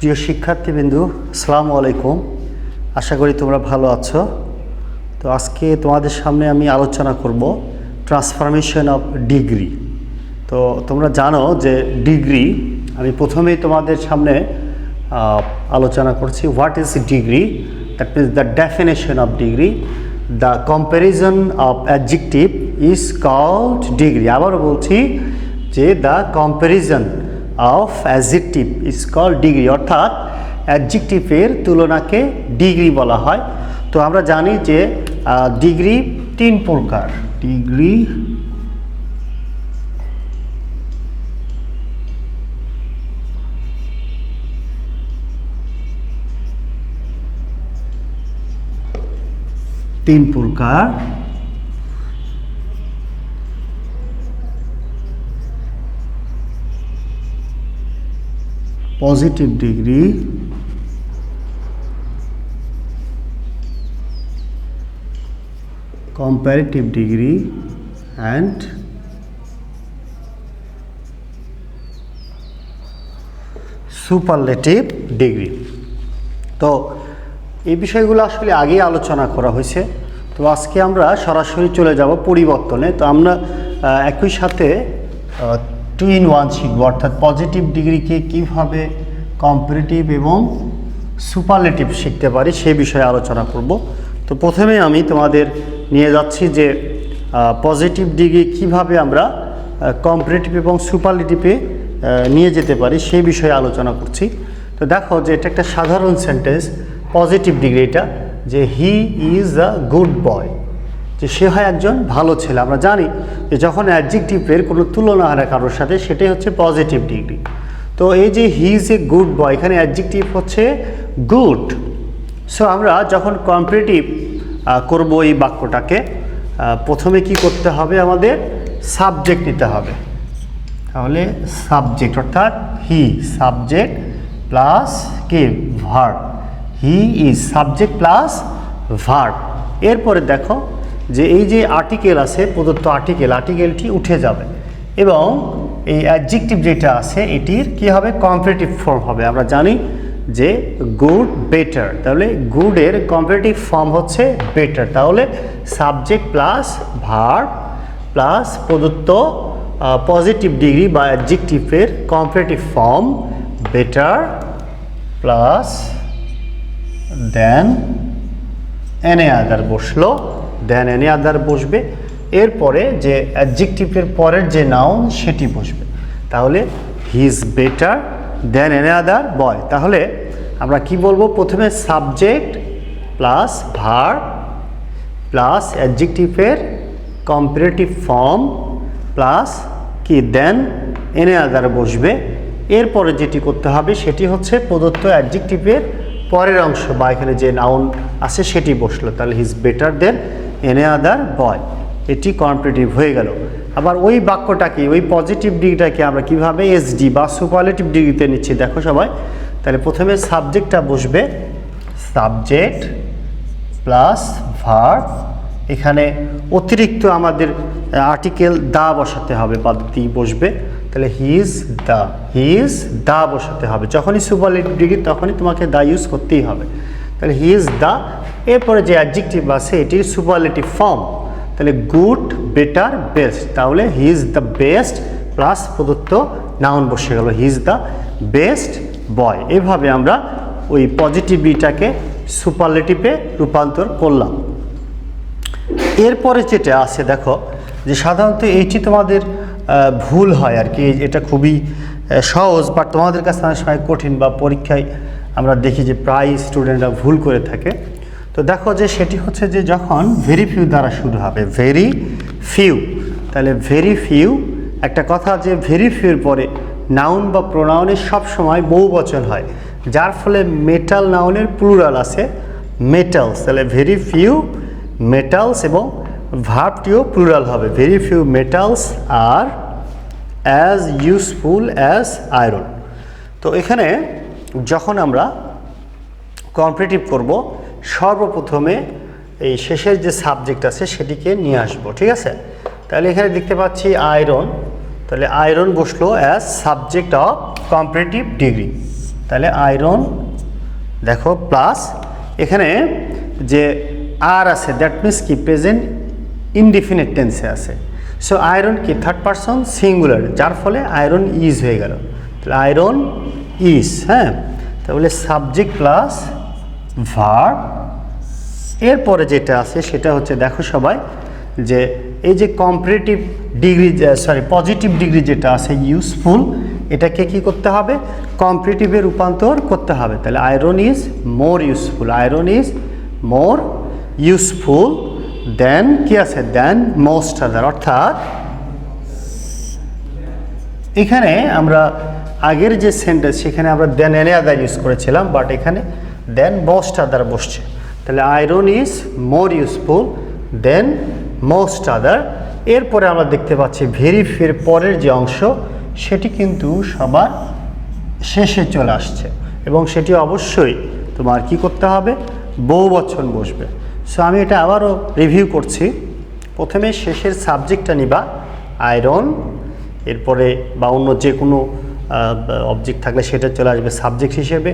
প্রিয় শিক্ষার্থীবৃন্দু, আসসালামু আলাইকুম। আশা করি তোমরা ভালো আছো। তো আজকে তোমাদের সামনে আমি আলোচনা করব ট্রান্সফরমেশন অফ ডিগ্রি। তো তোমরা জানো যে ডিগ্রি, আমি প্রথমেই তোমাদের সামনে আলোচনা করছি what is degree, that means the definition of degree. The comparison of adjective is called degree. আবারও বলছি যে the comparison of adjective is called degree, অর্থাৎ অ্যাডজেক্টিভের তুলনাকে ডিগ্রি বলা হয়। তো আমরা জানি যে ডিগ্রি তিন প্রকার। ডিগ্রি তিন প্রকার। Positive degree, comparative degree and superlative degree। তো এই বিষয়গুলো আসলে আগেই আলোচনা করা হয়েছে। তো আজকে আমরা সরাসরি চলে যাব পরিবর্তনে। তো আমরা একই সাথে 2 in 1 শিখব, অর্থাৎ পজিটিভ ডিগ্রিকে কীভাবে কম্পারেটিভ এবং সুপারলেটিভ শিখতে পারি সেই বিষয়ে আলোচনা করব। তো প্রথমে আমি তোমাদের নিয়ে যাচ্ছি যে পজিটিভ ডিগ্রি কিভাবে আমরা কম্পারেটিভ এবং সুপারলেটিভে নিয়ে যেতে পারি সেই বিষয়ে আলোচনা করছি। তো দেখো যে এটা একটা সাধারণ সেন্টেন্স, পজিটিভ ডিগ্রি, এটা যে he is a good boy, যে সে হয় একজন ভালো ছেলে। আমরা জানি যে যখন অ্যাডজেক্টিভের কোনো তুলনা হয় না কারোর সাথে, সেটাই হচ্ছে পজিটিভ ডিগ্রি। তো এই যে he is a good boy, এখানে অ্যাডজেক্টিভ হচ্ছে গুড। সো আমরা যখন কম্পারেটিভ করব এই বাক্যটাকে, প্রথমে কি করতে হবে, আমাদের সাবজেক্ট নিতে হবে। তাহলে সাবজেক্ট অর্থাৎ হি, সাবজেক্ট প্লাস কে verb, he is subject plus verb. এরপরে দেখো যে এই যে আর্টিকেল আছে, প্রদত্ত আর্টিকেলটি উঠে যাবে এবং এই অ্যাডজেক্টিভ যেটা আছে এটির কি হবে, কম্পারেটিভ ফর্ম হবে। আমরা জানি যে গুড বেটার, তাহলে গুডের কম্পারেটিভ ফর্ম হচ্ছে বেটার। তাহলে সাবজেক্ট প্লাস ভার্ব প্লাস প্রদত্ত পজিটিভ ডিগ্রি বা অ্যাডজেক্টিভের comparative form better plus than any other বসলো, দেন এনি আদার বসবে। এরপরে যে অ্যাডজেক্টিভের পরের যে নাউন সেটি বসবে। তাহলে he is better than any other boy. তাহলে আমরা কি বলবো, প্রথমে সাবজেক্ট প্লাস ভার্ব প্লাস অ্যাডজেক্টিভের কম্পারেটিভ ফর্ম প্লাস কি দেন এনি আদার বসবে। এরপরে যেটি করতে হবে সেটি হচ্ছে প্রদত্ত অ্যাডজেক্টিভের পরের অংশ বা এখানে যে নাউন আছে সেটি বসলো। তাহলে he is better than any other boy, এটি কম্পারেটিভ হয়ে গেল। আবার ওই বাক্যটাকে, ওই পজিটিভ ডিগ্রিটাকে আমরা কিভাবে এসডি বা সুপারলেটিভ ডিগ্রিতে নিচ্ছি দেখো সবাই। তাহলে প্রথমে সাবজেক্টটা বসবে, সাবজেক্ট প্লাস ভার্ব, এখানে অতিরিক্ত আমাদের আর্টিকেল দা বসাতে হবে বা দি বসবে। তাহলে হি ইজ দা বসাতে হবে। যখনই সুপারলেটিভ ডিগ্রি তখনই তোমাকে দা ইউজ করতেই হবে। তাহলে হি ইজ দা, এরপরে যে অ্যাডজেক্টিভ আছে এটির সুপারলেটিভ ফর্ম, তাহলে গুড বেটার বেস্ট। তাহলে he is the best plus প্রদত্ত নাউন বসে গেল, he is the best boy. এভাবে আমরা ওই পজিটিভিটাকে সুপারলেটিভে রূপান্তর করলাম। এরপরে যেটা আছে দেখো যে সাধারণত এইটি তোমাদের ভুল হয় আর কি, এটা খুবই সহজ বাট তোমাদের কাছে অনেক সময় কঠিন বা পরীক্ষায় আমরা দেখি যে প্রায় স্টুডেন্টরা ভুল করে থাকে। তো দেখো যে সেটি হচ্ছে যে যখন ভেরি ফিউ দ্বারা শুরু হবে, ভেরি ফিউ, তাহলে ভেরি ফিউ, একটা কথা যে ভেরি ফিউর পরে নাউন বা প্রোনাউনের সবসময় বহু বচন হয়, যার ফলে মেটাল নাউনের প্লুরাল আছে মেটালস। তাহলে ভেরি ফিউ মেটালস এবং ভার্বটিও প্লুরাল হবে, ভেরি ফিউ মেটালস আর অ্যাজ ইউজফুল অ্যাজ আয়রন। তো এখানে যখন আমরা কম্পারেটিভ করব, সর্বপ্রথমে এই শেষের যে সাবজেক্ট আছে সেটিকে নিয়ে আসবো, ঠিক আছে। তাহলে এখানে দেখতে পাচ্ছি আয়রন, তাহলে আয়রন বসলো as subject of comparative degree. তাহলে আয়রন দেখো প্লাস এখানে যে আর আছে দ্যাট মিনস কি প্রেজেন্ট ইনডিফিনিট টেন্সে আছে। সো আয়রন কি থার্ড পারসন সিঙ্গুলার, যার ফলে আয়রন ইজ হয়ে গেল। তাহলে আয়রন ইজ, হ্যাঁ, তাহলে সাবজেক্ট প্লাস ভার্ব। এরপরে যেটা আছে সেটা হচ্ছে দেখো সবাই যে এই যে কম্পারেটিভ ডিগ্রি পজিটিভ ডিগ্রি যেটা আছে ইউজফুল, এটাকে কি করতে হবে কম্পারেটিভে রূপান্তর করতে হবে। তাহলে iron is more useful, iron is more useful than কি আছে দেন মোস্ট আদার। অর্থাৎ এখানে আমরা আগের যে সেন্টেন্স সেখানে আমরা দেন এনি আদার ইউজ করেছিলাম, বাট এখানে দেন মোস্ট আদার বসছে। তাহলে iron is more useful than most other. এরপরে আমরা দেখতে পাচ্ছি ভেরি ফিউর পরের যে অংশ সেটি কিন্তু সবার শেষে চলে আসছে এবং সেটি অবশ্যই তোমার কি করতে হবে বহুবচন বসবে। সো আমি এটা আবারও রিভিউ করছি। প্রথমে শেষের সাবজেক্টটা নিবা আয়রন, এরপরে বা অন্য যে কোনো অবজেক্ট থাকলে সেটা চলে আসবে সাবজেক্ট হিসেবে।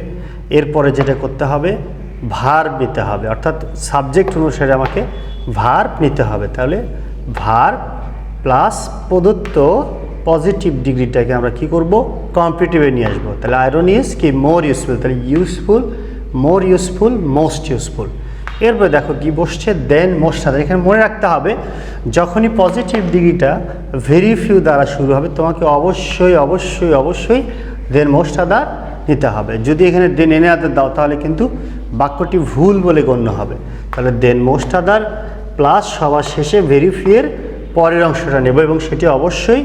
এরপরে যেটা করতে হবে ভার্ব নিতে হবে, অর্থাৎ সাবজেক্ট অনুসারে আমাকে ভার্ব নিতে হবে। তাহলে ভার্ব প্লাস প্রদত্ত পজিটিভ ডিগ্রিটাকে আমরা কি করব কম্পারেটিভে নিয়ে আসবো। তাহলে আয়রন ইজ কি মোর ইউজফুল, তাহলে useful more useful most useful. এরপরে দেখো কি বসছে দেন মোস্ট আদার। এখানে মনে রাখতে হবে যখনই পজিটিভ ডিগ্রিটা ভেরি ফিউ দ্বারা শুরু হবে তোমাকে অবশ্যই অবশ্যই অবশ্যই দেন মোস্ট আদার নিতে হবে। যদি এখানে দেন এনে আদার দাও তাহলে কিন্তু বাক্যটি ভুল বলে গণ্য হবে। তাহলে দেন মোস্ট আদার প্লাস সবার শেষে ভেরি ফিউয়ের পরের অংশটা নেব এবং সেটি অবশ্যই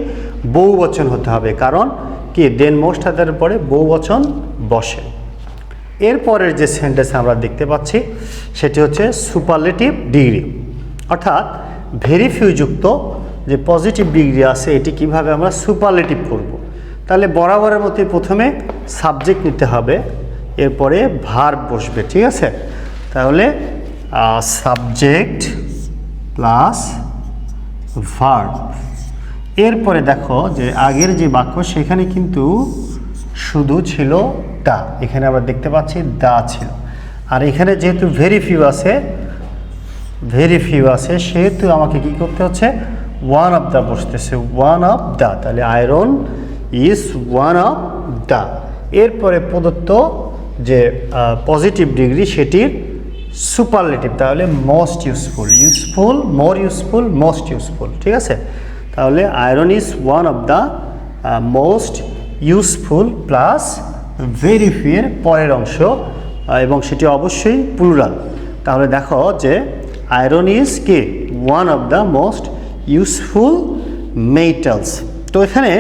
বহুবচন হতে হবে, কারণ কি দেন মোস্ট আদারের পরে বহুবচন বসে। এরপরের যে সেন্টেন্স আমরা দেখতে পাচ্ছি সেটি হচ্ছে সুপারলেটিভ ডিগ্রি, অর্থাৎ ভেরি ফিউ যুক্ত যে পজিটিভ ডিগ্রি আছে এটি কিভাবে আমরা সুপারলেটিভ করব। তাহলে বরাবরের মতোই প্রথমে সাবজেক্ট নিতে হবে, এরপরে ভার্ব বসবে, ঠিক আছে। তাহলে সাবজেক্ট প্লাস ভার্ব। এরপরে দেখো যে আগের যে বাক্য সেখানে কিন্তু শুধু ছিল দা, এখানে আমরা দেখতে পাচ্ছি দা ছিল। আর এখানে যেহেতু ভেরি ফিউ আছে সেহেতু আমাকে কি করতে হচ্ছে ওয়ান অফ দা বসতেছে, ওয়ান অফ দা। তাহলে iron is one of the. এরপরে প্রদত্ত যে পজিটিভ ডিগ্রি সেটির সুপারলেটিভ, তাহলে most useful, useful more useful most useful, ঠিক আছে। তাহলে iron is one of the most useful plus very ফিউয়ের পরের অংশ এবং সেটি অবশ্যই প্লুরাল। তাহলে দেখো যে আয়রন ইজ কি one of the most useful metals. তো এখানে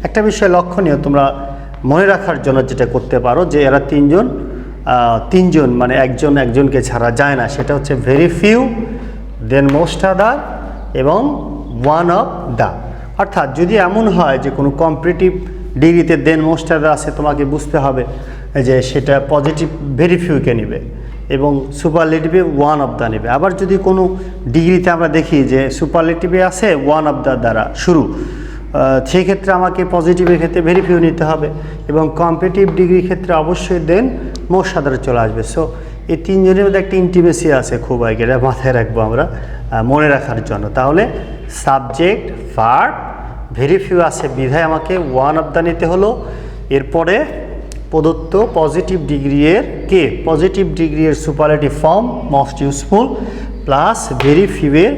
একটা বিষয় লক্ষণীয় তোমরা মনে রাখার জন্য যেটা করতে পারো যে এরা তিনজন মানে একজনকে ছাড়া যায় না, সেটা হচ্ছে ভেরি ফিউ দেন মোস্ট আদার এবং ওয়ান অফ দ্য। অর্থাৎ যদি এমন হয় যে কোনো কম্পারেটিভ ডিগ্রিতে দেন মোস্ট আদার আছে তোমাকে বুঝতে হবে যে সেটা পজিটিভ ভেরি ফিউকে নেবে এবং সুপারলেটিভে ওয়ান অফ দ্য নেবে। আবার যদি কোনো ডিগ্রিতে আমরা দেখি যে সুপারলেটিভে আছে ওয়ান অফ দ্য দ্বারা শুরু, সেই ক্ষেত্রে আমাকে পজিটিভের ক্ষেত্রে ভেরি ফিউ নিতে হবে এবং কম্পারেটিভ ডিগ্রির ক্ষেত্রে অবশ্যই দেন মোস্ট আদার চলে আসবে। সো এই তিনজনের মধ্যে একটা ইন্টিমেসি আছে খুব আগে, এটা মাথায় রাখবো আমরা মনে রাখার জন্য। তাহলে সাবজেক্ট ভার্ব ভেরি ফিউ আছে বিধায় আমাকে ওয়ান অফ দ্য নিতে হলো। এরপরে প্রদত্ত পজিটিভ ডিগ্রি এর superlative form most useful plus very ফিউয়ের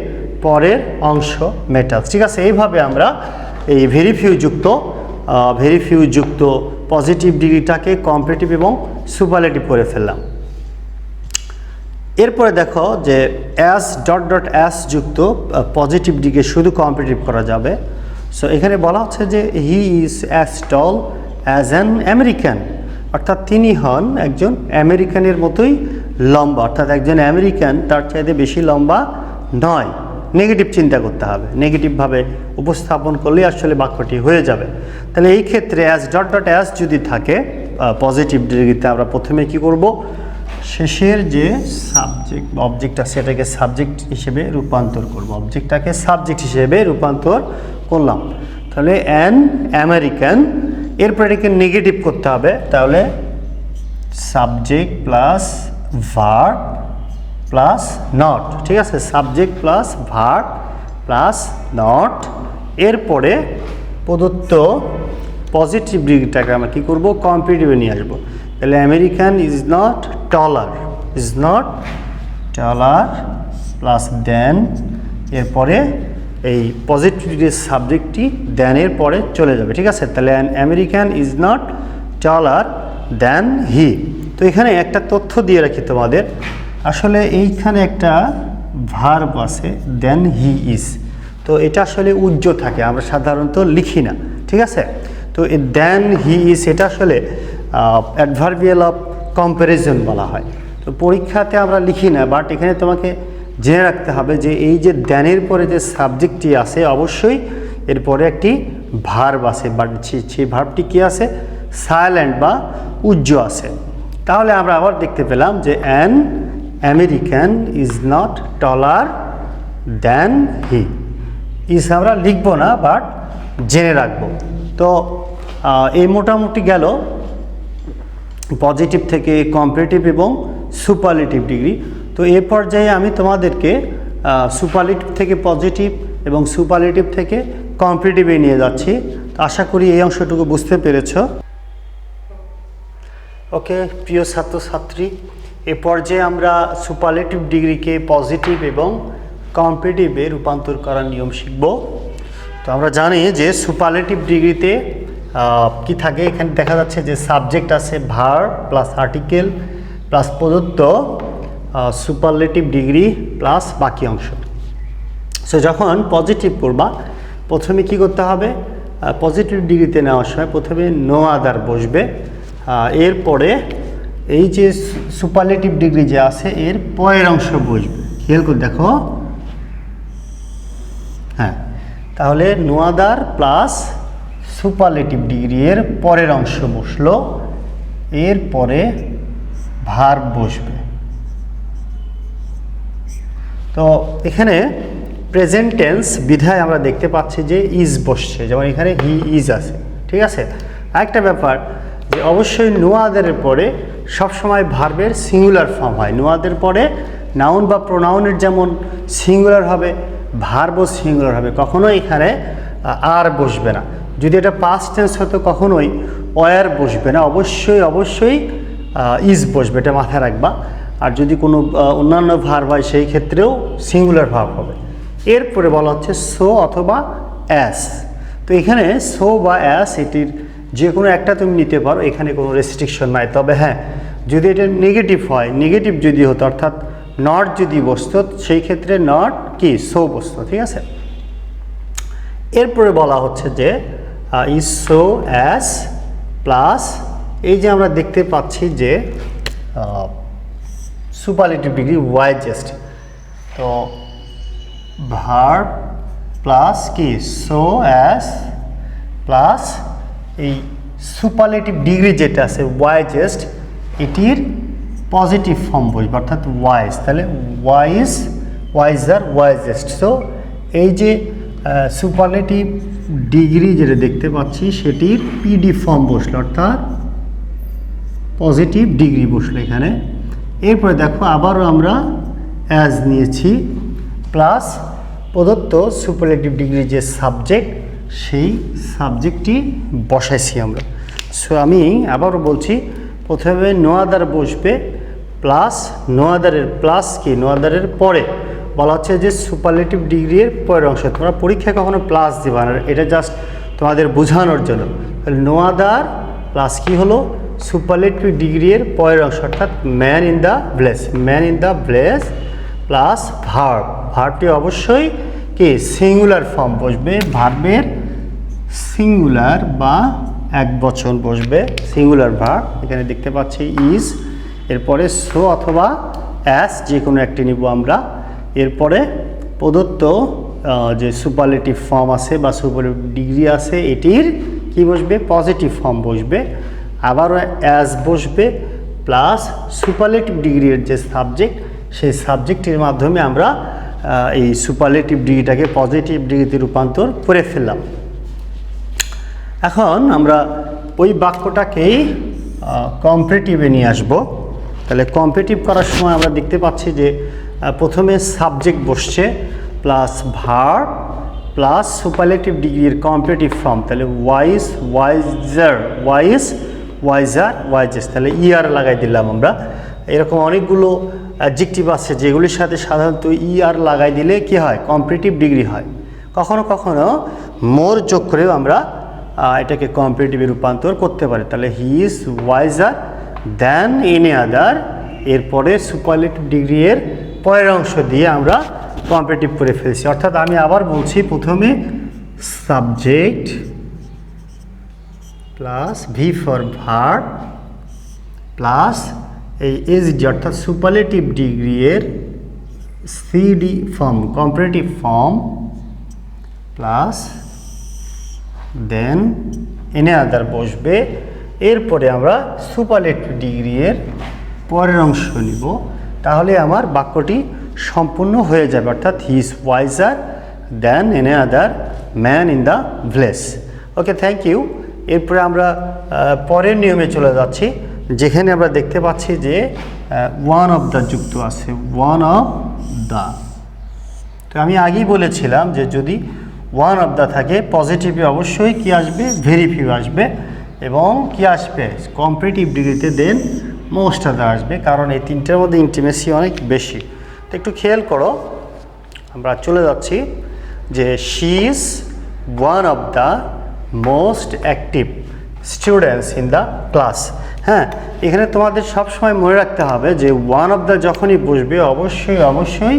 পরের অংশ মেটালস, ঠিক আছে। এইভাবে আমরা এই ভেরি ফিউ যুক্ত পজিটিভ ডিগ্রিটাকে কম্পারেটিভ এবং সুপারলেটিভ করে ফেললাম। এরপরে দেখো যে অ্যাস অ্যাস যুক্ত পজিটিভ ডিগ্রি শুধু কম্পারেটিভ করা যাবে। সো এখানে বলা হচ্ছে যে he is as tall as an American, অর্থাৎ তিনি হন একজন আমেরিকানের মতোই লম্বা, অর্থাৎ একজন আমেরিকান তার চাইতে বেশি লম্বা নয়। নেগেটিভ চিন্তা করতে হবে, নেগেটিভভাবে উপস্থাপন করলে আসলে বাক্যটি হয়ে যাবে। তাহলে এই ক্ষেত্রে অ্যাজ অ্যাজ যদি থাকে পজিটিভ ডিগ্রিতে আমরা প্রথমে কি করব শেষের যে অবজেক্টটা সেটাকে সাবজেক্ট হিসেবে রূপান্তর করব, অবজেক্টটাকে সাবজেক্ট হিসেবে রূপান্তর করলাম। তাহলে অ্যান আমেরিকান, এরপর এটাকে নেগেটিভ করতে হবে, তাহলে subject plus verb plus not, ঠিক আছে, subject plus verb plus not. এরপরে প্রদত্ত পজিটিভ ডিগ্রিটাকে আমরা কী করবো, কম্পারেটিভে নিয়ে আসবো। তাহলে American is not taller, is not taller plus than, এরপরে এই পজিটিভ ডিগ্রির সাবজেক্টটি দেনের পরে চলে যাবে, ঠিক আছে। তাহলে an American is not taller than he. তো এখানে একটা তথ্য দিয়ে রাখি তোমাদের, আসলে এইখানে একটা ভার্ব আছে দেন হি ইজ, তো এটা আসলে উজ্জ থাকে, আমরা সাধারণত লিখি না, ঠিক আছে। তো এই দেন হি ইজ এটা আসলে অ্যাডভার্বিয়াল অফ কম্প্যারিজন বলা হয়। তো পরীক্ষাতে আমরা লিখি না, বাট এখানে তোমাকে জেনে রাখতে হবে যে এই যে দেনের পরে যে সাবজেক্টটি আছে অবশ্যই এরপরে একটি ভার্ব আছে, বাট সেই ভার্বটি কী আছে, সাইলেন্ট বা উজ্জ আছে। তাহলে আমরা আবার দেখতে পেলাম যে an American is not taller than he. Is আমরা লিখব না, বাট জেনে রাখবো। তো এই মোটামুটি গেল পজিটিভ থেকে কম্পারেটিভ এবং সুপারলেটিভ ডিগ্রি। তো এ পর্যায়ে আমি তোমাদেরকে সুপারলেটিভ থেকে পজিটিভ এবং সুপারলেটিভ থেকে কম্পারেটিভে নিয়ে যাচ্ছি। তো আশা করি এই অংশটুকু বুঝতে পেরেছ। ওকে প্রিয় ছাত্রছাত্রী, এ পর্যায়ে আমরা সুপারলেটিভ ডিগ্রিকে পজিটিভ এবং কম্পারেটিভে রূপান্তর করার নিয়ম শিখব। তো আমরা জানি যে সুপারলেটিভ ডিগ্রিতে কি থাকে, এখানে দেখা যাচ্ছে যে সাবজেক্ট আছে ভার্ব প্লাস আর্টিকেল প্লাস প্রদত্ত সুপারলেটিভ ডিগ্রি প্লাস বাকি অংশ। সো যখন পজিটিভ করবা প্রথমে কি করতে হবে, পজিটিভ ডিগ্রিতে নেওয়ার সময় প্রথমে নো আদার বসবে, এরপরে এই যে সুপারলেটিভ ডিগ্রি যে আছে এর পরের অংশ বসবে। খেয়াল করে দেখো, হ্যাঁ, তাহলে no other plus superlative degree এর পরের অংশ বসলো, এরপরে ভার্ব বসবে। তো এখানে প্রেজেন্ট টেন্স বিধায় আমরা দেখতে পাচ্ছি যে ইজ বসছে, যেমন এখানে হি ইজ আছে, ঠিক আছে। আরেকটা ব্যাপার যে অবশ্যই নো আদারের পরে সবসময় ভার্বের সিঙ্গুলার ফর্ম হয়। নো আদারের পরে নাউন বা প্রোনাউনের যেমন সিঙ্গুলার হবে, ভার্বও সিঙ্গুলার হবে, কখনোই এখানে আর বসবে না। যদি এটা পাস্ট টেন্স হতো কখনোই ওয়ার বসবে না, অবশ্যই ইজ বসবে, এটা মাথায় রাখবা। আর যদি কোনো অন্যান্য ভার্ব হয় সেই ক্ষেত্রেও সিঙ্গুলার ভার্ব হবে। এরপরে বলা হচ্ছে সো অথবা অ্যাস। তো এখানে সো বা অ্যাস এটির যে কোনো একটা তুমি নিতে পারো, এখানে কোনো রেস্ট্রিকশন নাই। তবে হ্যাঁ, যদি এটা নেগেটিভ হয়, নেগেটিভ যদি হতো অর্থাৎ নট যদি বসতো সেই ক্ষেত্রে নট কি সো বসতো, ঠিক আছে। এরপরে বলা হচ্ছে যে ইজ সো অ্যাস প্লাস এই যে আমরা দেখতে পাচ্ছি যে সুপারলেটিভ ডিগ্রি ওয়াইজেস্ট, তো ভার্ব প্লাস কি সো অ্যাস প্লাস এই সুপারলেটিভ ডিগ্রি যেটা আছে ওয়াইজেস্ট, এটির পজিটিভ ফর্ম বসবে অর্থাৎ ওয়াইজ। তাহলে ওয়াইজার ওয়াইজেস্ট। সো এই যে সুপারলেটিভ ডিগ্রি যেটা দেখতে পাচ্ছি সেটির পিডি ফর্ম বসলো অর্থাৎ পজিটিভ ডিগ্রি বসলো এখানে। এরপরে দেখো আবারও আমরা অ্যাজ নিয়েছি প্লাস প্রদত্ত সুপারলেটিভ ডিগ্রি যে সাবজেক্ট সেই সাবজেক্টটি বসাইছি আমরা। সো আমি আবারও বলছি, প্রথমে নো আদার বসবে প্লাস নো আদারের প্লাস কি নো আদারের পরে বলা হচ্ছে যে সুপারলেটিভ ডিগ্রির পরের অংশ। তোমরা পরীক্ষায় কখনো প্লাস দিবা না, এটা জাস্ট তোমাদের বোঝানোর জন্য। নো আদার প্লাস কি হলো সুপারলেটিভ ডিগ্রির পরের অংশ অর্থাৎ man in the place plus ভার্বটি অবশ্যই কি সিঙ্গুলার ফর্ম বসবে, ভার্বের সিঙ্গুলার বা এক বচন বসবে, সিঙ্গুলার ভার্ব। এখানে দেখতে পাচ্ছি ইজ, এরপরে সো অথবা অ্যাস যে কোনো একটি নিব আমরা। এরপরে প্রদত্ত যে সুপারলেটিভ ফর্ম আছে বা সুপারলেটিভ ডিগ্রি আছে এটির কি বসবে পজিটিভ ফর্ম বসবে, আবারও অ্যাজ বসবে প্লাস সুপারলেটিভ ডিগ্রির যে সাবজেক্ট সেই সাবজেক্টের মাধ্যমে আমরা এই সুপারলেটিভ ডিগ্রিটাকে পজিটিভ ডিগ্রিতে রূপান্তর করে ফেললাম। এখন আমরা ওই বাক্যটাকেই কম্পারেটিভে নিয়ে আসব। তাহলে কম্পারেটিভ করার সময় আমরা দেখতে পাচ্ছি যে প্রথমে সাবজেক্ট বসছে প্লাস ভার্ব প্লাস সুপারলেটিভ ডিগ্রির কম্পারেটিভ ফর্ম, তাহলে ওয়াইজ, ওয়াইজার, ওয়াইজেস, তাহলে ইয়ার লাগাই দিলাম আমরা। এরকম অনেকগুলো অ্যাডজেক্টিভ আছে যেগুলির সাথে সাধারণত ইয়ার লাগাই দিলে কি হয়, কম্পারেটিভ ডিগ্রি হয়। কখনো কখনো মোর যোগ করেও আমরা এটাকে কম্পারেটিভে রূপান্তর করতে পারি। তাহলে he is wiser than any আদার, এরপরে সুপারলেটিভ ডিগ্রি এর পরের অংশ দিয়ে আমরা কম্পারেটিভ করে ফেলছি। অর্থাৎ আমি আবার বলছি, প্রথমে subject plus V for verb plus এই এসডি অর্থাৎ সুপারলেটিভ ডিগ্রি এর CD form, comparative form plus than any আদার বসবে। এরপরে আমরা সুপারলেটিভ ডিগ্রি এর পরের অংশ নিব, তাহলে আমার বাক্যটি সম্পূর্ণ হয়ে যাবে। অর্থাৎ he is wiser than any other man in the village. Okay, thank you. এরপরে আমরা পরের নিয়মে চলে যাচ্ছি, যেখানে আমরা দেখতে পাচ্ছি যে ওয়ান অফ দ্য যুক্ত আছে, ওয়ান অফ দ্য। তো আমি আগেই বলেছিলাম যে যদি ওয়ান অফ দ্য থাকে পজিটিভে অবশ্যই কি আসবে, ভেরি ফিউ আসবে, এবং কি আসবে, কম্পারেটিভ ডিগ্রিতে দেন মোস্ট অফ দ্য আসবে, কারণ এই তিনটের মধ্যে ইন্টিমেসি অনেক বেশি। তো একটু খেয়াল করো, আমরা চলে যাচ্ছি যে she is one of the most active students in the class. হ্যাঁ, এখানে তোমাদের সবসময় মনে রাখতে হবে যে ওয়ান অফ দ্য যখনই বসবে অবশ্যই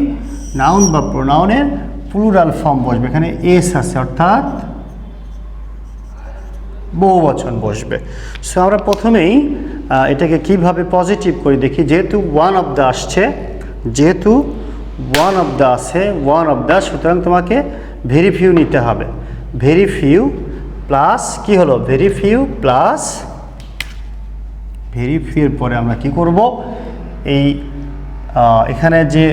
নাউন বা প্রোনাউনের প্লুরাল ফর্ম বসবে। এখানে এস আছে অর্থাৎ বহুবচন বসবে। সো আমরা প্রথমেই এটাকে কিভাবে পজিটিভ করে দেখি। যেহেতু ওয়ান অফ দ্য আসছে, যেহেতু ওয়ান অফ দ্য আছে, ওয়ান অফ দ্য, সুতরাং তোমাকে ভেরি ফিউ নিতে হবে। ভেরি ফিউ প্লাস কি হলো, very few plus very pure পরে আমরা কি করব, এই এখানে যে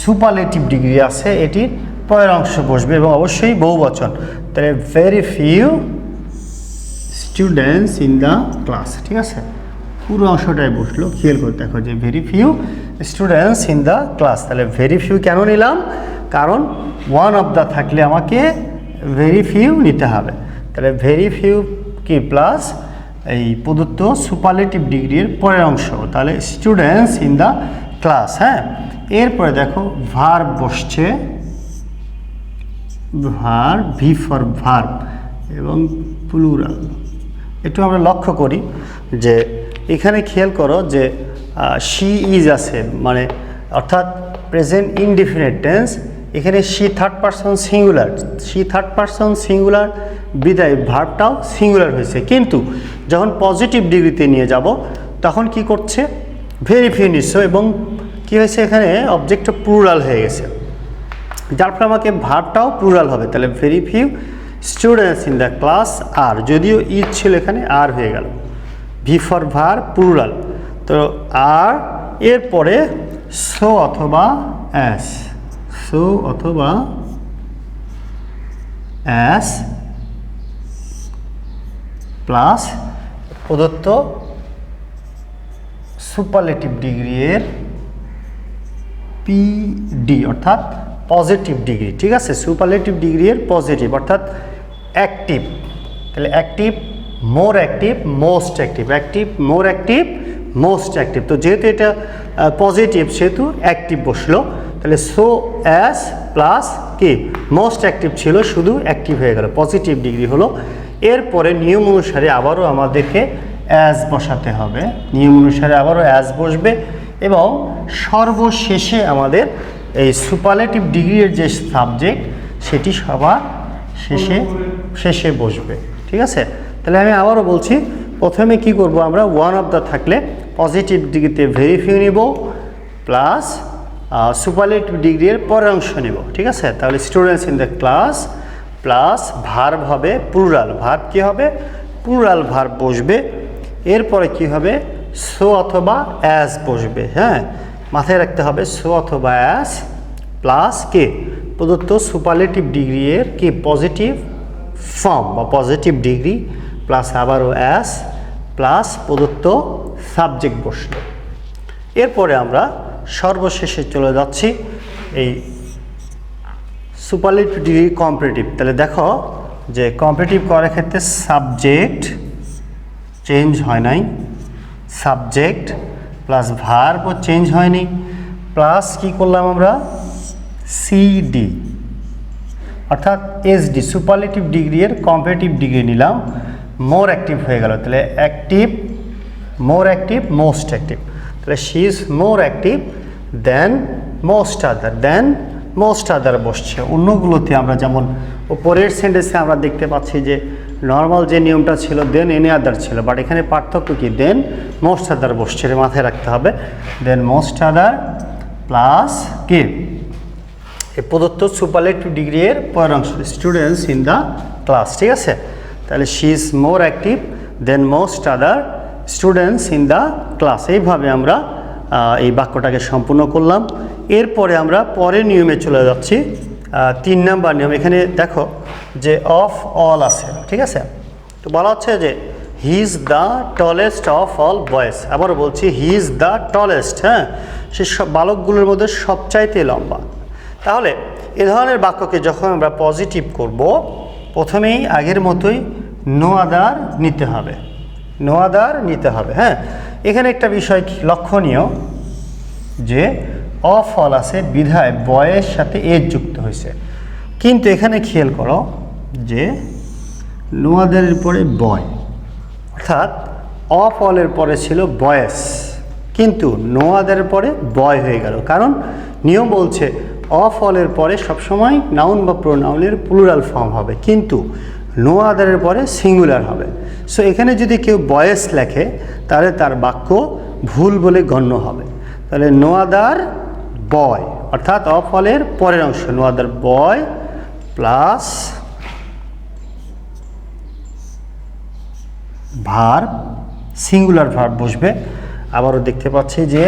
সুপারলেটিভ ডিগ্রি আছে এটির পরের অংশ বসবে এবং অবশ্যই বহুবচন। তাহলে very few students in the class, ঠিক আছে, পুরো অংশটাই বসলো। খেয়াল করে দেখো যে very few students in the class. তাহলে ভেরি ফিউ কেন নিলাম, কারণ ওয়ান অফ দ্য থাকলে আমাকে ভেরি ফিউ নিতে হবে। তাহলে ভেরি ফিউ কি প্লাস এই প্রদত্ত সুপারলেটিভ ডিগ্রির পরের অংশ, তাহলে স্টুডেন্টস ইন দ্য ক্লাস। হ্যাঁ, এরপরে দেখো ভার্ব বসছে, ভার্ব, ভি ফর ভার্ব এবং প্লুরাল। একটু আমরা লক্ষ্য করি যে এখানে খেয়াল করো যে শি ইজ আছে, মানে অর্থাৎ প্রেজেন্ট ইনডিফিনিট টেন্স। এখানে she third person singular, she third person singular বিদায় ভার্বটাও সিঙ্গুলার হয়েছে, কিন্তু যখন পজিটিভ ডিগ্রিতে নিয়ে যাব তখন কি করছে, ভেরি ফিউ নিচ্ছ এবং কি হয়েছে, এখানে অবজেক্টটা প্লুরাল হয়ে গেছে, যার ফলে আমাকে ভার্বটাও প্লুরাল হবে। তাহলে very few students in the class are, যদিও ইজ ছিল এখানে আর হয়ে গেল, ভি ফর ভার্ব প্লুরাল। তো আর এরপরে সো অথবা অ্যাস, সো অথবা অ্যাস প্লাস প্রদত্ত সুপারলেটিভ ডিগ্রি এর পিডি অর্থাৎ পজিটিভ ডিগ্রি, ঠিক আছে, সুপারলেটিভ ডিগ্রি এর পজিটিভ অর্থাৎ অ্যাক্টিভ। তাহলে active, more active, most active, active, more active, most active. তো যেহেতু এটা পজিটিভ সেহেতু অ্যাক্টিভ বসলো। তাহলে সো অ্যাস প্লাস কি মোস্ট অ্যাক্টিভ ছিল, শুধু অ্যাক্টিভ হয়ে গেল, পজিটিভ ডিগ্রি হলো। এরপরে নিয়ম অনুসারে আবারও আমাদেরকে অ্যাজ বসাতে হবে, নিয়ম অনুসারে আবারও অ্যাজ বসবে এবং সর্বশেষে আমাদের এই সুপারলেটিভ ডিগ্রির যে সাবজেক্ট সেটি সবার শেষে বসবে, ঠিক আছে। তাহলে আমি আবারও বলছি, প্রথমে কি করব আমরা, ওয়ান অফ দ্য থাকলে পজিটিভ ডিগ্রিতে ভেরি ফিউ নিব প্লাস সুপারলেটিভ ডিগ্রির পরের অংশ নিব, ঠিক আছে। তাহলে students in the class plus verb হবে প্লুরাল, ভার্ব কি হবে, প্লুরাল ভার্ব বসবে। এরপরে কি হবে, সো অথবা অ্যাজ বসবে। হ্যাঁ, মাথায় রাখতে হবে সো অথবা অ্যাজ প্লাস কে প্রদত্ত সুপারলেটিভ ডিগ্রি এর কি পজিটিভ ফর্ম বা পজিটিভ ডিগ্রি প্লাস আবারও অ্যাজ প্লাস প্রদত্ত সাবজেক্ট বসলো। এরপরে আমরা সর্বশেষে চলে যাচ্ছি এই সুপারলেটিভ ডিগ্রি কম্পারেটিভ। তাহলে দেখো যে কম্পারেটিভ করার ক্ষেত্রে সাবজেক্ট চেঞ্জ হয় নাই, সাবজেক্ট প্লাস ভার্বও চেঞ্জ হয়নি, প্লাস কি করলাম আমরা সিডি অর্থাৎ এসডি সুপারলেটিভ ডিগ্রি এর কম্পারেটিভ ডিগ্রি নিলাম, মোর অ্যাক্টিভ হয়ে গেল। তাহলে active, more active, most active. তাহলে she is more active than most other, than most other বসছে। অন্যগুলোতে আমরা যেমন উপরের সেন্টেন্সে আমরা দেখতে পাচ্ছি যে নর্মাল যে নিয়মটা ছিল দেন এনি আদার ছিল, বাট এখানে পার্থক্য কি, দেন মোস্ট আদার বসছে, মাথায় রাখতে হবে। দেন মোস্ট আদার প্লাস কি এই প্রদত্ত সুপারলেটিভ ডিগ্রি এর পরের অংশ স্টুডেন্টস ইন দ্য ক্লাস, ঠিক আছে। তাহলে she is more active than most other students in the class. এইভাবে আমরা এই বাক্যটাকে সম্পূর্ণ করলাম। এরপরে আমরা পরের নিয়মে চলে যাচ্ছি, 3 নাম্বার নিয়ম। এখানে দেখো যে অফ অল আছে, ঠিক আছে। তো বলা হচ্ছে যে he is the tallest of all boys. আবারও বলছি হি ইজ দ্য টলেস্ট, হ্যাঁ, সে সব বালকগুলোর মধ্যে সবচাইতে লম্বা। তাহলে এ ধরনের বাক্যকে যখন আমরা পজিটিভ করব, প্রথমেই আগের মতোই নো আদার নিতে হবে, নো আদার নিতে হবে। হ্যাঁ, এখানে একটা বিষয় লক্ষণীয় যে অফ অল আছে বিধায় বয়ের সাথে এজ যুক্ত হয়েছে, কিন্তু এখানে খেয়াল করো যে নো আদারের পরে বয়, অর্থাৎ অফ অলের পরে ছিল বয়েস, কিন্তু নো আদারের পরে বয় হয়ে গেল। কারণ নিয়ম বলছে অফ অলের পরে সবসময় নাউন বা প্রোনাউনের প্লুরাল ফর্ম হবে, কিন্তু নো আদারের পরে সিঙ্গুলার হবে। সো এখানে যদি কেউ বয়েস লেখে তাহলে তার বাক্য ভুল বলে গণ্য হবে। তাহলে নো আদার বয়, অর্থাৎ অফ অলের পরের অংশ নো আদার বয় প্লাস ভার্ব, সিঙ্গুলার ভার্ব বসবে। আবারও দেখতে পাচ্ছি যে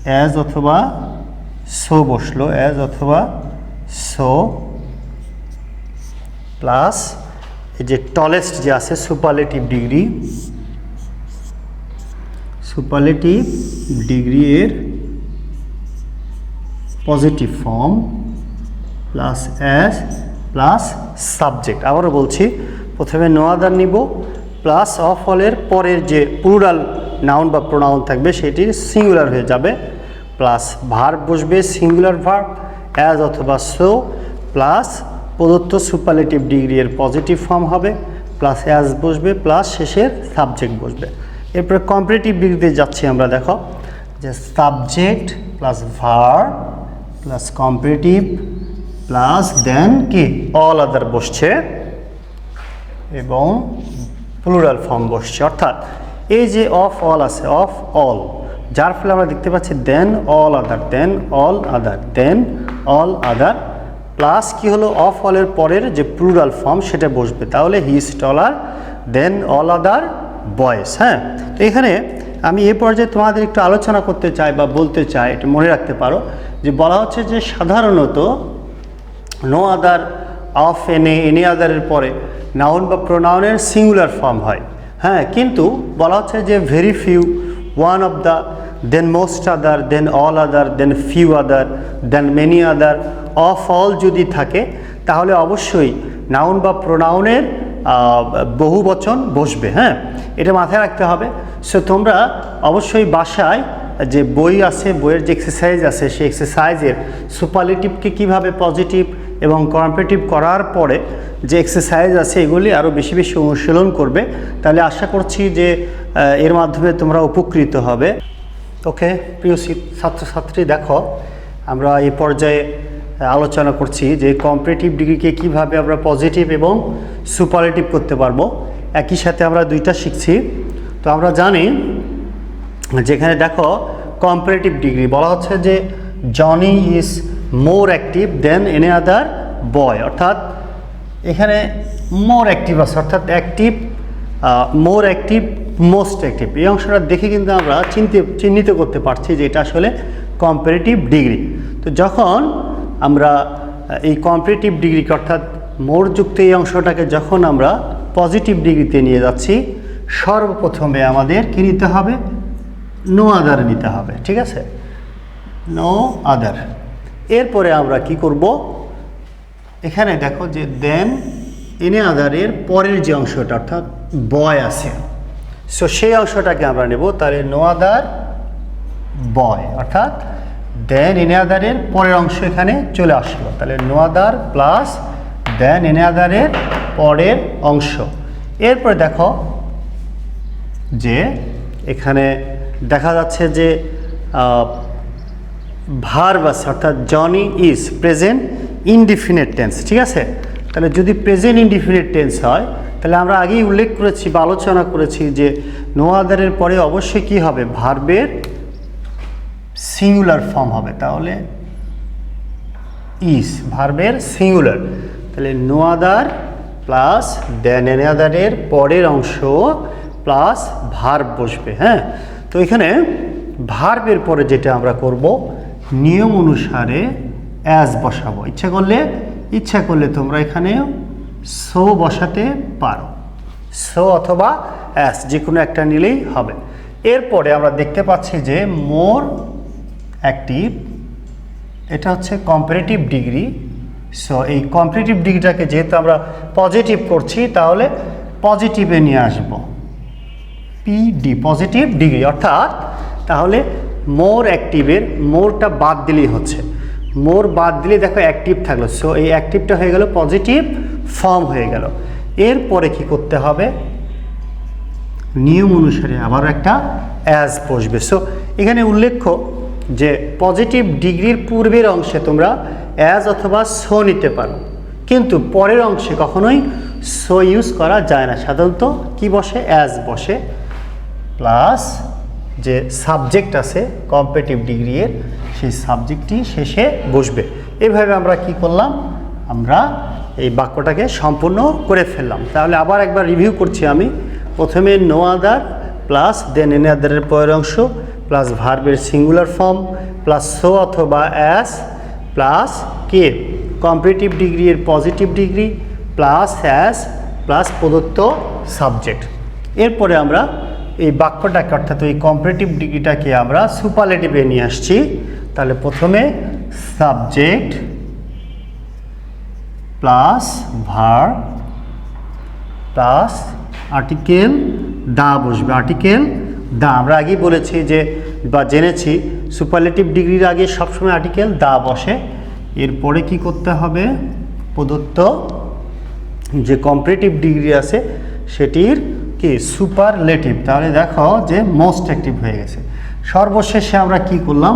অ্যাজ অথবা সো বসলো, অ্যাজ অথবা সো প্লাস এই যে টলেস্ট যে আছে সুপারলেটিভ ডিগ্রি, সুপারলেটিভ ডিগ্রি এর positive form plus as plus subject. আবারও বলছি প্রথমে নো আদার নিব, প্লাস অফ অলের পরের যে প্লুরাল নাউন বা প্রোনাউন থাকবে সেটি সিঙ্গুলার হয়ে যাবে, প্লাস ভার্ব বসবে সিঙ্গুলার ভার্ব অ্যাজ অথবা সো, প্লাস প্রদত্ত সুপারলেটিভ ডিগ্রি এর পজিটিভ ফর্ম হবে, প্লাস অ্যাজ বসবে, প্লাস শেষের সাবজেক্ট বসবে। এরপরে কম্পারেটিভ ডিগ্রিতে যাচ্ছি আমরা। দেখো যে subject plus verb plus comparative plus than কি অল আদার বসছে এবং প্লুরাল ফর্ম বসছে, অর্থাৎ এই যে অফ অল আছে অফ অল, যার ফলে আমরা দেখতে পাচ্ছি দেন all other, than all other, than all other plus কি হলো অফ অলের পরের যে প্লুরাল ফর্ম সেটা বসবে। তাহলে he is taller then all আদার বয়েস। হ্যাঁ, তো এখানে আমি এই পর্যায়ে তোমাদের একটু আলোচনা করতে চাই বা বলতে চাই, এটা মনে রাখতে পারো যে বলা হচ্ছে যে সাধারণত নো আদার, অফ এনি আদারের পরে নাউন বা প্রোনাউনের সিঙ্গুলার ফর্ম হয়। হ্যাঁ, কিন্তু বলা হচ্ছে যে very few, one of the, than most other, than all other, than few other, than many other, of all যদি থাকে তাহলে অবশ্যই নাউন বা প্রোনাউনের বহু বচন বসবে। হ্যাঁ, এটা মাথায় রাখতে হবে। সো তোমরা অবশ্যই বাসায় যে বই আছে, বইয়ের যে এক্সারসাইজ আছে সেই এক্সারসাইজের সুপারলেটিভকে কীভাবে পজিটিভ এবং কম্পারেটিভ করার পরে যে এক্সারসাইজ আছে এগুলি আরও বেশি বেশি অনুশীলন করবে, তাহলে আশা করছি যে এর মাধ্যমে তোমরা উপকৃত হবে। ওকে প্রিয় ছাত্রছাত্রী, দেখো আমরা এই পর্যায়ে আলোচনা করছি যে কম্পারেটিভ ডিগ্রিকে কিভাবে আমরা পজিটিভ এবং সুপারলেটিভ করতে পারবো। একই সাথে আমরা দুইটা শিখছি। তো আমরা জানি যেখানে দেখো কম্পারেটিভ ডিগ্রি বলা হচ্ছে যে Johnny is more active than any other boy, অর্থাৎ এখানে মোর অ্যাক্টিভ আছে, অর্থাৎ active, more active, most active. এই অংশটা দেখে কিন্তু আমরা চিহ্নিত করতে পারছি যে এটা আসলে কম্পারেটিভ ডিগ্রি। তো যখন আমরা এই কম্পারেটিভ ডিগ্রিকে অর্থাৎ মোর যুক্ত এই অংশটাকে যখন আমরা পজিটিভ ডিগ্রিতে নিয়ে যাচ্ছি, সর্বপ্রথমে আমাদের কি নিতে হবে, নো আদার নিতে হবে, ঠিক আছে, নো আদার। এরপরে আমরা কি করব, এখানে দেখো যে দেন এনে আদারের পরের যে অংশটা অর্থাৎ বয় আছে, সো সেই অংশটাকে আমরা নেব। তাহলে নো আদার বয় অর্থাৎ দেন এনে আদারের পরের অংশ এখানে চলে আসলো। তাহলে নো আদার প্লাস দেন এনে আদারের পরের অংশ। এরপরে দেখো যে এখানে দেখা যাচ্ছে যে ভার্ব আছে অর্থাৎ Johnny is present indefinite tense, ঠিক আছে। তাহলে যদি প্রেজেন্ট ইনডিফিনিট টেন্স হয় তাহলে আমরা আগেই উল্লেখ করেছি বা আলোচনা করেছি যে নো আদারের পরে অবশ্যই কি হবে, ভার্বের সিঙ্গুলার ফর্ম হবে। তাহলে ইজ ভার্বের সিঙ্গুলার, তাহলে no other plus than any আদারের পরের অংশ প্লাস ভার্ব বসবে। হ্যাঁ, তো এখানে ভার্বের পরে যেটা আমরা করব, নিয়ম অনুসারে অ্যাজ বসাবো। ইচ্ছা করলে তোমরা এখানে সো বসাতে পারো, সো অথবা অ্যাজ যে কোনো একটা নিলেই হবে। এরপরে আমরা দেখতে পাচ্ছি যে মোর অ্যাক্টিভ, এটা হচ্ছে কম্পারেটিভ ডিগ্রি। সো এই কম্পারেটিভ ডিগ্রিটাকে যেহেতু আমরা পজিটিভ করছি তাহলে পজিটিভে নিয়ে আসবো, পিডি পজিটিভ ডিগ্রি, অর্থাৎ তাহলে মোর অ্যাক্টিভের মোরটা বাদ দিলেই হচ্ছে, মোর বাদ দিলে দেখো অ্যাক্টিভ থাকলো, সো এই অ্যাক্টিভটা হয়ে গেল পজিটিভ ফর্ম হয়ে গেল। এরপরে কি করতে হবে, নিয়ম অনুসারে আবার একটা অ্যাজ বসবে। সো এখানে উল্লেখ্য যে পজিটিভ ডিগ্রির পূর্বের অংশে তোমরা অ্যাজ অথবা সো নিতে পারো, কিন্তু পরের অংশে কখনোই সো ইউজ করা যায় না, সাধারণত কি বসে, অ্যাজ বসে, প্লাস যে সাবজেক্ট আছে কম্পারেটিভ ডিগ্রির সেই সাবজেক্টটি শেষে বসবে। এভাবে আমরা কি করলাম, আমরা এই বাক্যটাকে সম্পূর্ণ করে ফেললাম। তাহলে আবার একবার রিভিউ করছি আমি। প্রথমে no other plus than any আদারের পরের অংশ প্লাস ভার্বের সিঙ্গুলার ফর্ম প্লাস সো অথবা অ্যাজ প্লাস কে কম্পারেটিভ ডিগ্রির positive degree plus as plus প্রদত্ত সাবজেক্ট। এরপরে আমরা এই বাক্যটাকে অর্থাৎ ওই কম্পারেটিভ ডিগ্রিটাকে আমরা সুপারলেটিভে নিয়ে আসছি। তাহলে প্রথমে subject plus verb plus article the বসবে, আর্টিকেল দা। আমরা আগেই বলেছি যে বা জেনেছি সুপারলেটিভ ডিগ্রির আগে সবসময় আর্টিকেল দা বসে। এরপরে কি করতে হবে, প্রদত্ত যে কম্পারেটিভ ডিগ্রি আছে সেটির কি সুপারলেটিভ, তাহলে দেখো যে মোস্ট অ্যাক্টিভ হয়ে গেছে। সর্বশেষে আমরা কি করলাম,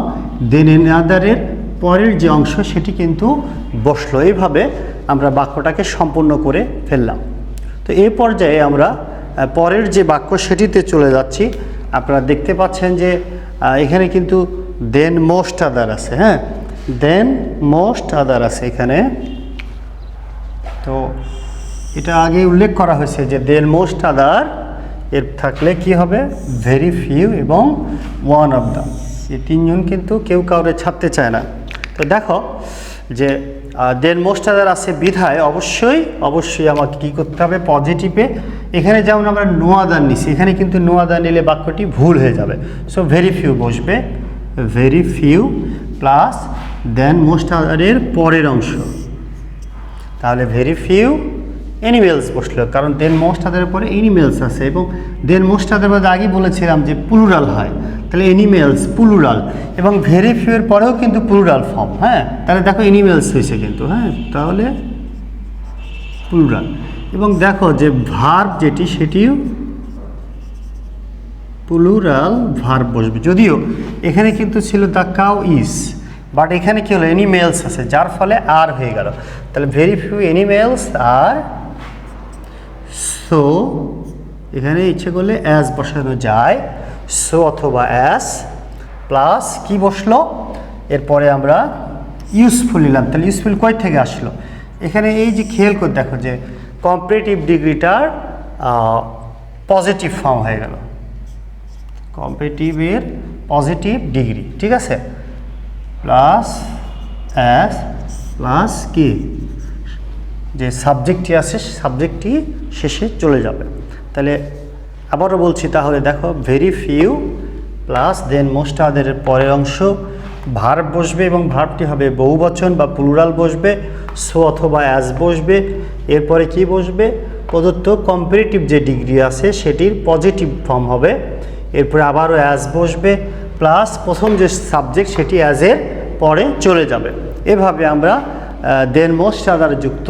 দেন এনি আদারের পরের যে অংশ সেটি কিন্তু বসলো। এইভাবে আমরা বাক্যটাকে সম্পূর্ণ করে ফেললাম। তো এই পর্যায়ে আমরা পরের যে বাক্য সেটিতে চলে যাচ্ছি। আপনারা দেখতে পাচ্ছেন যে এখানে কিন্তু দেন মোস্ট আদার আছে, হ্যাঁ, দেন মোস্ট আদার আছে এখানে। তো এটা আগে উল্লেখ করা হয়েছে যে দেন মোস্ট আদার এর থাকলে কি হবে, ভেরি ফিউ এবং ওয়ান অফ দ্য, এই তিনজন কিন্তু কেউ কাউরে ছাড়তে চায় না। তো দেখো যে দেন মোস্ট আদার আছে বিধায় অবশ্যই আমাকে কী করতে হবে, পজিটিভে। এখানে যেমন আমরা নো আদার নিছি, এখানে কিন্তু নো আদার নিলে বাক্যটি ভুল হয়ে যাবে। সো ভেরি ফিউ বসবে, ভেরি ফিউ প্লাস দেন মোস্ট আদারের পরের অংশ, তাহলে ভেরি ফিউ অ্যানিমেলস বসলো, কারণ দেন মোস্ট আদারের পরে অ্যানিমেলস আছে এবং দেন মোস্ট আদার মধ্যে আগেই বলেছিলাম যে প্লুরাল হয়, তাহলে অ্যানিমেলস প্লুরাল এবং ভেরি ফিউর পরেও কিন্তু প্লুরাল ফর্ম। হ্যাঁ, তাহলে দেখো অ্যানিমেলস হয়েছে কিন্তু, হ্যাঁ, তাহলে প্লুরাল। এবং দেখো যে ভার্ব যেটি সেটিও প্লুরাল ভার্ব বসবে, যদিও এখানে কিন্তু ছিল দ্য কাউ ইজ, বাট এখানে কি হলো, অ্যানিমেলস আছে যার ফলে আর হয়ে গেল। তাহলে ভেরি ফিউ অ্যানিমেলস আর, সো এখানে ইচ্ছে করলে অ্যাজ বসানো যায়, সো অথবা অ্যাজ প্লাস কি বসলো, এরপরে আমরা ইউজফুল নিলাম। তাহলে ইউজফুল কই থেকে আসলো, এখানে এই যে খেয়াল করে দেখো যে কম্পারেটিভ ডিগ্রিটার পজিটিভ ফর্ম হয়ে গেল, কম্পারেটিভের পজিটিভ ডিগ্রি, ঠিক আছে, প্লাস অ্যাজ প্লাস কি যে সাবজেক্টটি আছে সাবজেক্টটি শেষে চলে যাবে। তাহলে আবারও বলছি, তাহলে দেখো ভেরি ফিউ প্লাস দেন মোস্ট আদারের পরের অংশ ভার্ব বসবে এবং ভার্বটি হবে বহুবচন বা প্লুরাল বসবে, সো অথবা অ্যাজ বসবে। এরপরে কি বসবে? প্রদত্ত কম্পারেটিভ যে ডিগ্রি আছে সেটির পজিটিভ ফর্ম হবে। এরপরে আবারও অ্যাজ বসবে প্লাস প্রথম যে সাবজেক্ট সেটি অ্যাজের পরে চলে যাবে। এভাবে আমরা দেন মোস্ট আদার যুক্ত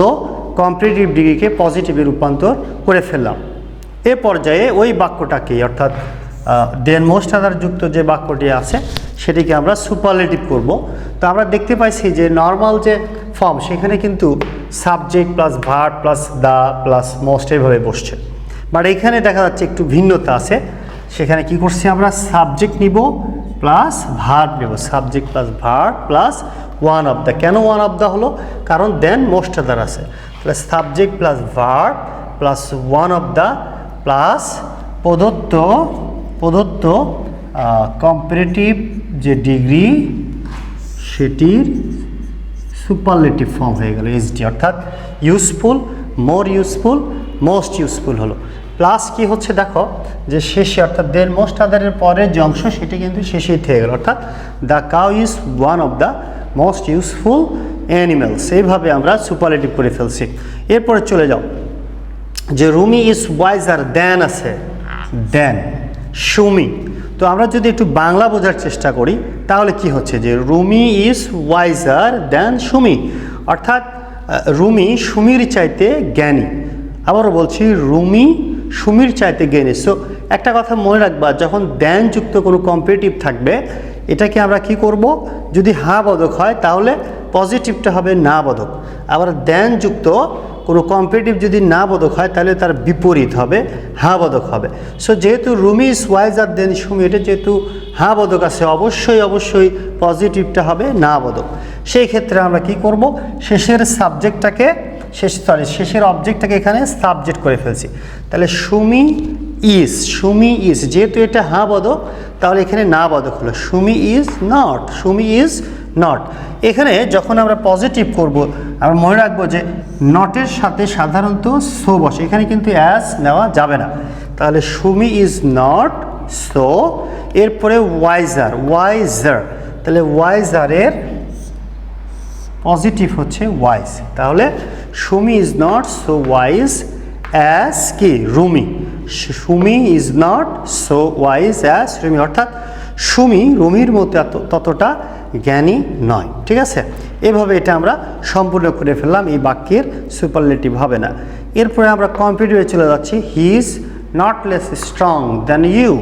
কম্পারেটিভ ডিগ্রিকে পজিটিভে রূপান্তর করে ফেললাম। এ পর্যায়ে ওই বাক্যটাকেই, অর্থাৎ দেন মোস্ট আদার যুক্ত যে বাক্যটি আছে সেটিকে আমরা সুপারলেটিভ করব। তো আমরা দেখতে পাইছি যে নর্মাল যে ফর্ম সেখানে কিন্তু subject plus verb plus the plus most এভাবে বসছে, বাট এখানে দেখা যাচ্ছে একটু ভিন্নতা আছে। সেখানে কি করছি আমরা? সাবজেক্ট নিব প্লাস ভার্ব নেব, subject plus verb plus one of the. কেন ওয়ান অফ দ্য হলো? কারণ দেন মোস্ট আদার আছে। তাহলে subject plus verb plus one of the plus প্রদত্ত কম্পারেটিভ যে ডিগ্রি সেটির সুপারলেটিভ ফর্ম হয়ে গেল এসডি, অর্থাৎ useful, more useful, most useful হলো। প্লাস কি হচ্ছে দেখো যে শেষে, অর্থাৎ দেন মোস্ট আদারের পরের যে অংশ সেটি কিন্তু শেষেই থেকে গেল, অর্থাৎ the cow is one of the most useful animals. এইভাবে আমরা সুপারলেটিভ করে ফেলছি। এরপরে চলে যাও যে রুমি ইজ ওয়াইজার দেন আছে, দেন সুমি। তো আমরা যদি একটু বাংলা বোঝার চেষ্টা করি তাহলে কি হচ্ছে যে রুমি ইজ ওয়াইজার দেন সুমি, অর্থাৎ রুমি সুমির চাইতে জ্ঞানী। আবারও বলছি, রুমি সুমির চাইতে জ্ঞানী। সো একটা কথা মনে রাখবা, যখন দেন যুক্ত কোনো কম্পারেটিভ থাকবে এটাকে আমরা কি করব? যদি হা বোধক হয় তাহলে পজিটিভটা হবে না বোধক। আবার দেন যুক্ত কোনো কম্পারেটিভ যদি না বোধক হয় তাহলে তার বিপরীত হবে, হা বোধক হবে। সো যেহেতু রুমি ইজ ওয়াইজার দেন সুমি, এটা যেহেতু হা বোধক আছে, অবশ্যই পজিটিভটা হবে না বোধক। সেই ক্ষেত্রে আমরা কি করব? শেষের অবজেক্টটাকে এখানে সাবজেক্ট করে ফেলছি। তাহলে সুমি ইজ, যেহেতু এটা হা বোধক তাহলে এখানে না বোধক হলো, সুমি ইজ নট। এখানে যখন আমরা পজিটিভ করব আমরা মনে রাখবো যে নটের সাথে সাধারণত সো বসে, এখানে কিন্তু অ্যাজ নেওয়া যাবে না। তাহলে সুমি ইজ নট সো, এরপরে ওয়াইজার, তাহলে ওয়াইজারের পজিটিভ হচ্ছে ওয়াইজ। তাহলে Sumi is not so wise as কি Rumi, Sumi is not so wise as Rumi, অর্থাৎ সুমি রুমির মতো ততটা জ্ঞানী নয়। ঠিক আছে, এভাবে এটা আমরা সম্পূর্ণ করে ফেললাম, এই বাক্যের সুপারলেটিভ হবে না। এরপরে আমরা কম্পারেটিভে চলে যাচ্ছি। He is not less strong than you,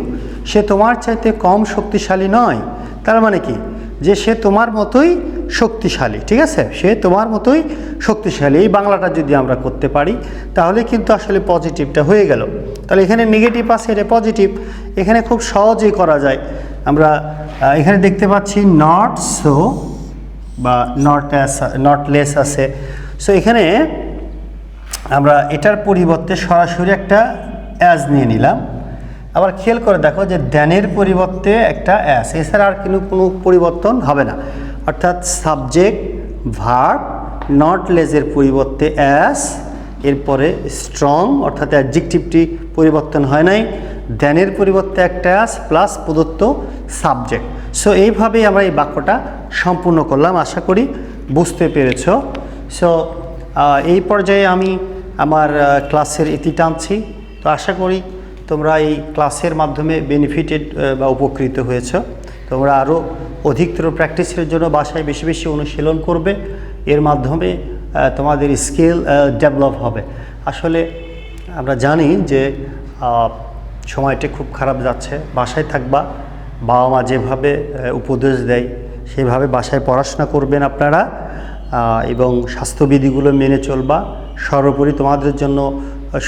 সে তোমার চাইতে কম শক্তিশালী নয়। তার মানে কি? যে সে তোমার মতোই শক্তিশালী। ঠিক আছে, সে তোমার মতোই শক্তিশালী। এই বাংলাটা যদি আমরা করতে পারি তাহলে কিন্তু আসলে পজিটিভটা হয়ে গেল। তাহলে এখানে নেগেটিভ আছে, এটা পজিটিভ, এখানে খুব সহজেই করা যায়। আমরা এখানে দেখতে পাচ্ছি নট সো বা নট লেস আছে। সো এখানে আমরা এটার পরিবর্তে সরাসরি একটা অ্যাজ নিয়ে নিলাম। আবার খেয়াল করে দেখো যে দ্যানের পরিবর্তে একটা অ্যাস, এছাড়া আর কোনো পরিবর্তন হবে না। অর্থাৎ সাবজেক্ট ভার্ব নট লেজের পরিবর্তে অ্যাস, এরপরে স্ট্রং অর্থাৎ অ্যাডজেক্টিভটি পরিবর্তন হয় নাই, দ্যানের পরিবর্তে একটা অ্যাস প্লাস প্রদত্ত সাবজেক্ট। সো এইভাবেই আমরা এই বাক্যটা সম্পূর্ণ করলাম। আশা করি বুঝতে পেরেছ। সো এই পর্যায়ে আমি আমার ক্লাসের ইতি টানছি। তো আশা করি তোমরা এই ক্লাসের মাধ্যমে বেনিফিটেড বা উপকৃত হয়েছ। তোমরা আরও অধিকতর প্র্যাকটিসের জন্য বাসায় বেশি বেশি অনুশীলন করবে, এর মাধ্যমে তোমাদের স্কিল ডেভেলপ হবে। আসলে আমরা জানি যে সময়টা খুব খারাপ যাচ্ছে, বাসায় থাকবা, বাবা মা যেভাবে উপদেশ দেয় সেভাবে বাসায় পড়াশোনা করবেন আপনারা এবং স্বাস্থ্যবিধিগুলো মেনে চলবা। সর্বোপরি তোমাদের জন্য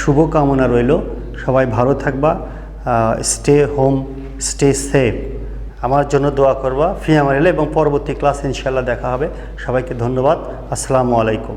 শুভকামনা রইল। সবাই ভালো থাকবা, স্টে হোম, স্টে সেফ। আমার জন্য দোয়া করবা, ফি আমানিল্লাহ, এবং পরবর্তী ক্লাস ইনশাআল্লাহ দেখা হবে। সবাইকে ধন্যবাদ। আসসালামু আলাইকুম।